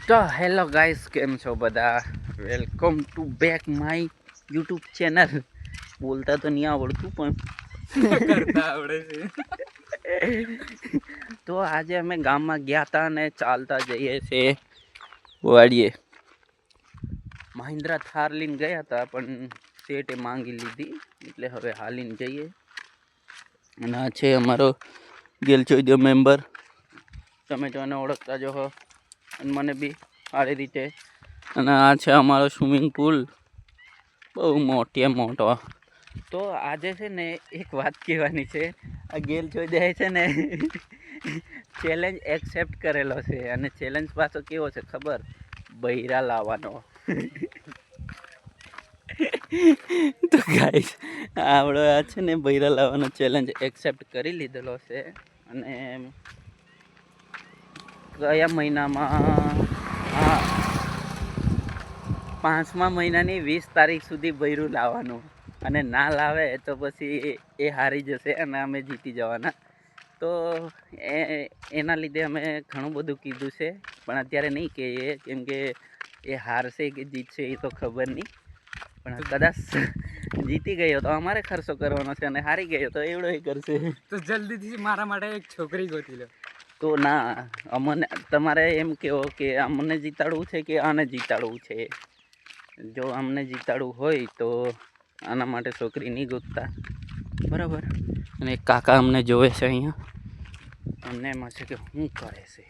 તો hello guys, કેમ છો બધા? Welcome to back my YouTube channel. બોલતા તો નહીં આવડતું પણ કરતા આવડે છે. તો આજે અમે ગામમાં ગયા હતા અને ચાલતા જઈએ છીએ વાડીએ. મહિન્દ્રા થાર લઈને ગયા હતા પણ શેઠે માંગી લીધી એટલે હવે હાલીને જઈએ. અને આ છે અમારો ગેલચોઈડિયો મેમ્બર. તમે તો એને ઓળખતા જો હો અને મને બી સારી રીતે. અને આ છે અમારો સ્વિમિંગ પુલ, બહુ મોટો. તો આજે છે ને એક વાત કહેવાની છે. આ ગેલચોઈડિયા છે ને ચેલેન્જ એક્સેપ્ટ કરેલો છે અને ચેલેન્જ પાછો કેવો છે ખબર? બૈરા લાવવાનો. તો ગાઈસ આપણો આ છે ને બૈરા લાવવાનો ચેલેન્જ એક્સેપ્ટ કરી લીધેલો છે. અને કયા મહિનામાં? હા, 5મા મહિનાની 20 તારીખ સુધી બૈરું લાવવાનું. અને ના લાવે તો પછી એ હારી જશે અને અમે જીતી જવાના. તો એના લીધે અમે ઘણું બધું કીધું છે, પણ અત્યારે નહીં કહીએ કેમ કે એ હારશે કે જીતશે એ તો ખબર નહીં. પણ કદાચ જીતી ગયો તો અમારે ખર્ચો કરવાનો છે અને હારી ગયો તો એવડો એ કરશે. તો જલ્દીથી મારા માટે એક છોકરી ગોતી લો. તો ના, અમને તમારે એમ કહો કે અમને જીતાડવું છે કે આને જીતાડવું છે. જો અમને જીતાડવું હોય તો આના માટે છોકરી નહીં ગોતતા, બરાબર? અને કાકા અમને જોવે છે અહીંયા, અમને એમાં છે કે શું કરે છે.